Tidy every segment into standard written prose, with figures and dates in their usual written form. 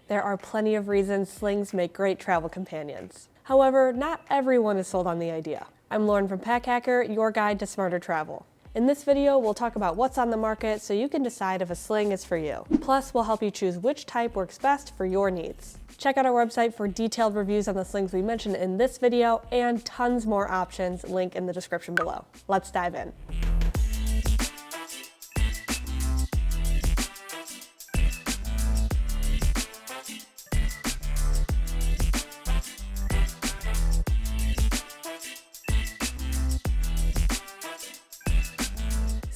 There are plenty of reasons slings make great travel companions. However, not everyone is sold on the idea. I'm Lauren from Pack Hacker, your guide to smarter travel. In this video, we'll talk about what's on the market so you can decide if a sling is for you. Plus, we'll help you choose which type works best for your needs. Check out our website for detailed reviews on the slings we mentioned in this video and tons more options, link in the description below. Let's dive in.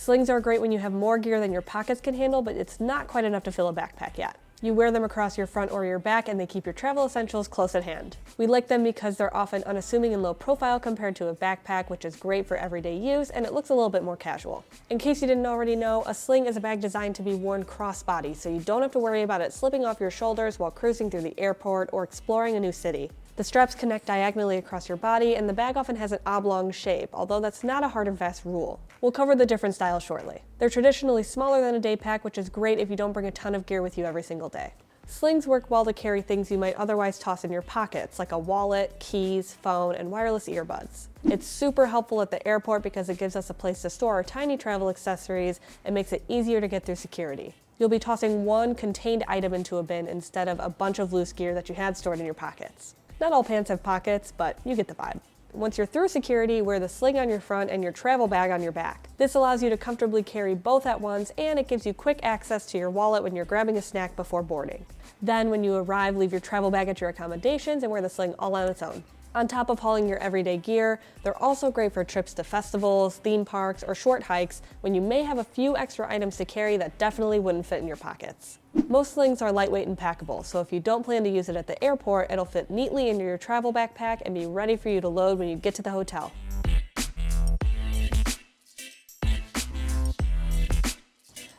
Slings are great when you have more gear than your pockets can handle, but it's not quite enough to fill a backpack yet. You wear them across your front or your back and they keep your travel essentials close at hand. We like them because they're often unassuming and low profile compared to a backpack, which is great for everyday use, and it looks a little bit more casual. In case you didn't already know, a sling is a bag designed to be worn crossbody, so you don't have to worry about it slipping off your shoulders while cruising through the airport or exploring a new city. The straps connect diagonally across your body, and the bag often has an oblong shape, although that's not a hard and fast rule. We'll cover the different styles shortly. They're traditionally smaller than a day pack, which is great if you don't bring a ton of gear with you every single day. Slings work well to carry things you might otherwise toss in your pockets, like a wallet, keys, phone, and wireless earbuds. It's super helpful at the airport because it gives us a place to store our tiny travel accessories and makes it easier to get through security. You'll be tossing one contained item into a bin instead of a bunch of loose gear that you had stored in your pockets. Not all pants have pockets, but you get the vibe. Once you're through security, wear the sling on your front and your travel bag on your back. This allows you to comfortably carry both at once, and it gives you quick access to your wallet when you're grabbing a snack before boarding. Then, when you arrive, leave your travel bag at your accommodations and wear the sling all on its own. On top of hauling your everyday gear, they're also great for trips to festivals, theme parks, or short hikes when you may have a few extra items to carry that definitely wouldn't fit in your pockets. Most slings are lightweight and packable, so if you don't plan to use it at the airport, it'll fit neatly into your travel backpack and be ready for you to load when you get to the hotel.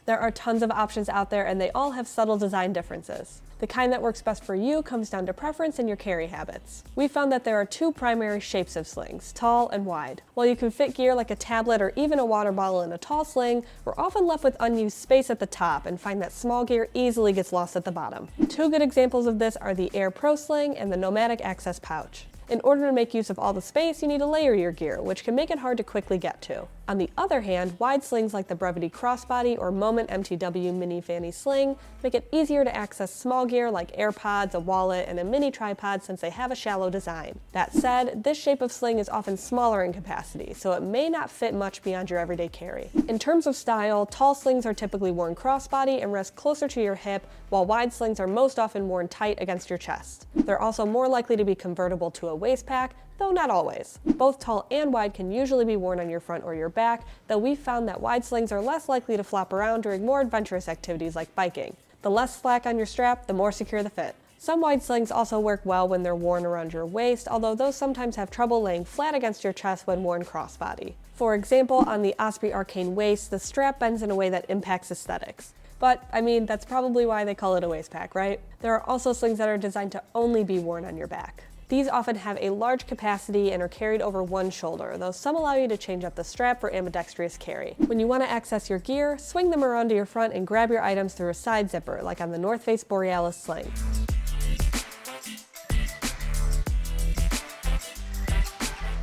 There are tons of options out there and they all have subtle design differences. The kind that works best for you comes down to preference and your carry habits. We found that there are two primary shapes of slings, tall and wide. While you can fit gear like a tablet or even a water bottle in a tall sling, we're often left with unused space at the top and find that small gear easily gets lost at the bottom. Two good examples of this are the Air Pro Sling and the Nomadic Access Pouch. In order to make use of all the space, you need to layer your gear, which can make it hard to quickly get to. On the other hand, wide slings like the Brevity Crossbody or Moment MTW Mini Fanny Sling make it easier to access small gear like AirPods, a wallet, and a mini tripod since they have a shallow design. That said, this shape of sling is often smaller in capacity, so it may not fit much beyond your everyday carry. In terms of style, tall slings are typically worn crossbody and rest closer to your hip, while wide slings are most often worn tight against your chest. They're also more likely to be convertible to a waist pack, though not always. Both tall and wide can usually be worn on your front or your back, though we've found that wide slings are less likely to flop around during more adventurous activities like biking. The less slack on your strap, the more secure the fit. Some wide slings also work well when they're worn around your waist, although those sometimes have trouble laying flat against your chest when worn crossbody. For example, on the Osprey Arcane waist, the strap bends in a way that impacts aesthetics. But, I mean, that's probably why they call it a waist pack, right? There are also slings that are designed to only be worn on your back. These often have a large capacity and are carried over one shoulder, though some allow you to change up the strap for ambidextrous carry. When you want to access your gear, swing them around to your front and grab your items through a side zipper, like on the North Face Borealis sling.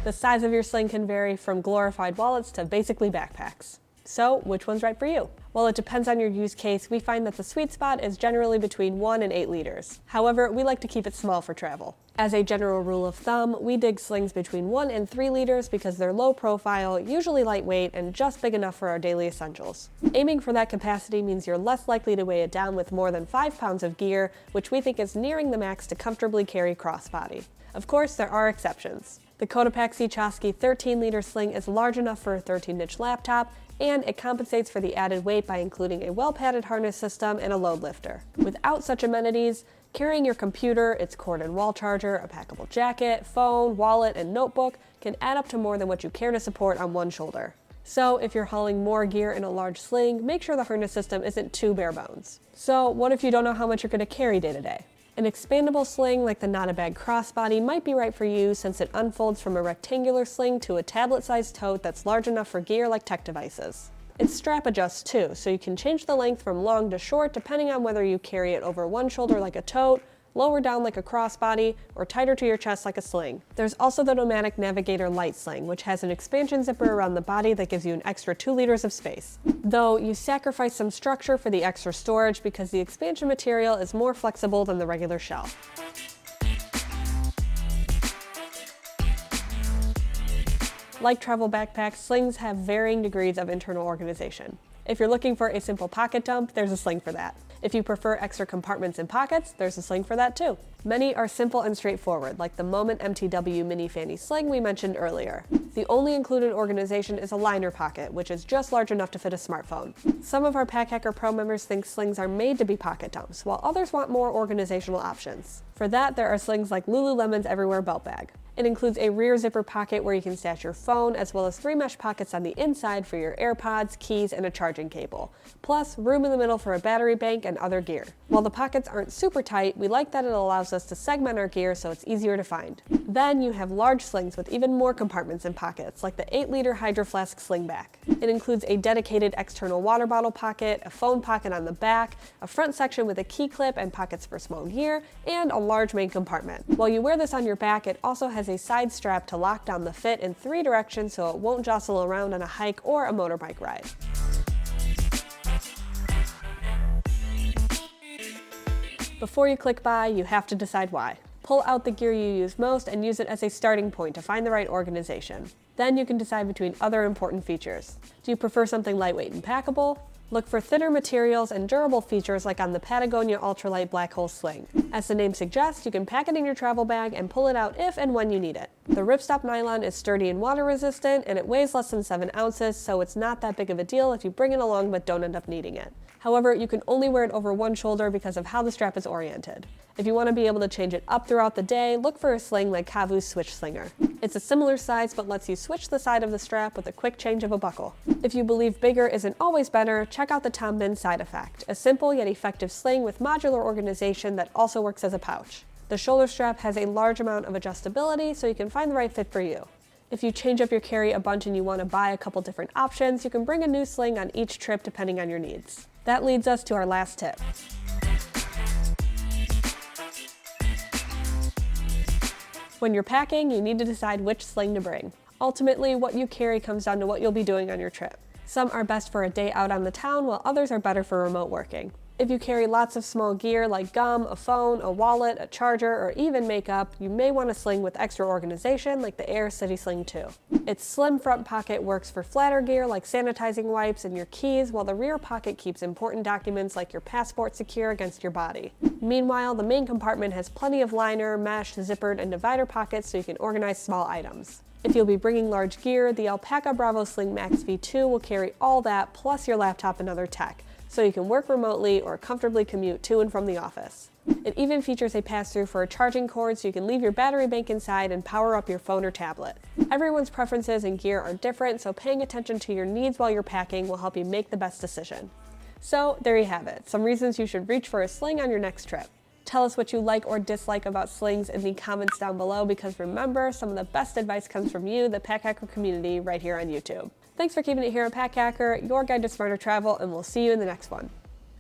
The size of your sling can vary from glorified wallets to basically backpacks. So, which one's right for you? Well, it depends on your use case. We find that the sweet spot is generally between 1 and 8 liters. However, we like to keep it small for travel. As a general rule of thumb, we dig slings between 1 and 3 liters because they're low profile, usually lightweight, and just big enough for our daily essentials. Aiming for that capacity means you're less likely to weigh it down with more than 5 pounds of gear, which we think is nearing the max to comfortably carry crossbody. Of course, there are exceptions. The Cotopaxi Chasqui 13-liter sling is large enough for a 13-inch laptop, and it compensates for the added weight by including a well-padded harness system and a load lifter. Without such amenities, carrying your computer, its cord and wall charger, a packable jacket, phone, wallet, and notebook can add up to more than what you care to support on one shoulder. So if you're hauling more gear in a large sling, make sure the harness system isn't too bare bones. So what if you don't know how much you're going to carry day to day? An expandable sling like the Not a Bag crossbody might be right for you since it unfolds from a rectangular sling to a tablet-sized tote that's large enough for gear like tech devices. It strap adjusts too, so you can change the length from long to short depending on whether you carry it over one shoulder like a tote, lower down like a crossbody, or tighter to your chest like a sling. There's also the Nomadic Navigator Light Sling, which has an expansion zipper around the body that gives you an extra 2 liters of space. Though you sacrifice some structure for the extra storage because the expansion material is more flexible than the regular shell. Like travel backpacks, slings have varying degrees of internal organization. If you're looking for a simple pocket dump, there's a sling for that. If you prefer extra compartments and pockets, there's a sling for that too. Many are simple and straightforward, like the Moment MTW Mini Fanny Sling we mentioned earlier. The only included organization is a liner pocket, which is just large enough to fit a smartphone. Some of our Pack Hacker Pro members think slings are made to be pocket dumps, while others want more organizational options. For that, there are slings like Lululemon's Everywhere Belt Bag. It includes a rear zipper pocket where you can stash your phone, as well as 3 mesh pockets on the inside for your AirPods, keys, and a charging cable. Plus, room in the middle for a battery bank and other gear. While the pockets aren't super tight, we like that it allows us to segment our gear so it's easier to find. Then you have large slings with even more compartments and pockets, like the 8-liter Hydro Flask Slingback. It includes a dedicated external water bottle pocket, a phone pocket on the back, a front section with a key clip and pockets for small gear, and a large main compartment. While you wear this on your back, it also has a side strap to lock down the fit in 3 directions so it won't jostle around on a hike or a motorbike ride. Before you click buy, you have to decide why. Pull out the gear you use most and use it as a starting point to find the right organization. Then you can decide between other important features. Do you prefer something lightweight and packable? Look for thinner materials and durable features like on the Patagonia Ultralight Black Hole Sling. As the name suggests, you can pack it in your travel bag and pull it out if and when you need it. The ripstop nylon is sturdy and water resistant, and it weighs less than 7 ounces, so it's not that big of a deal if you bring it along but don't end up needing it. However, you can only wear it over one shoulder because of how the strap is oriented. If you want to be able to change it up throughout the day, look for a sling like Kavu's Switch Slinger. It's a similar size but lets you switch the side of the strap with a quick change of a buckle. If you believe bigger isn't always better, check out the TOM BIHN Side Effect, a simple yet effective sling with modular organization that also works as a pouch. The shoulder strap has a large amount of adjustability so you can find the right fit for you. If you change up your carry a bunch and you want to buy a couple different options, you can bring a new sling on each trip depending on your needs. That leads us to our last tip. When you're packing, you need to decide which sling to bring. Ultimately, what you carry comes down to what you'll be doing on your trip. Some are best for a day out on the town, while others are better for remote working. If you carry lots of small gear like gum, a phone, a wallet, a charger, or even makeup, you may want a sling with extra organization like the Air City Sling 2. Its slim front pocket works for flatter gear like sanitizing wipes and your keys, while the rear pocket keeps important documents like your passport secure against your body. Meanwhile, the main compartment has plenty of liner, mesh, zippered, and divider pockets so you can organize small items. If you'll be bringing large gear, the ALPAKA Bravo Sling Max V2 will carry all that plus your laptop and other tech, so you can work remotely or comfortably commute to and from the office. It even features a pass-through for a charging cord so you can leave your battery bank inside and power up your phone or tablet. Everyone's preferences and gear are different, so paying attention to your needs while you're packing will help you make the best decision. So there you have it, some reasons you should reach for a sling on your next trip. Tell us what you like or dislike about slings in the comments down below, because remember, some of the best advice comes from you, the Pack Hacker community, right here on YouTube. Thanks for keeping it here at Pack Hacker, your guide to smarter travel, and we'll see you in the next one.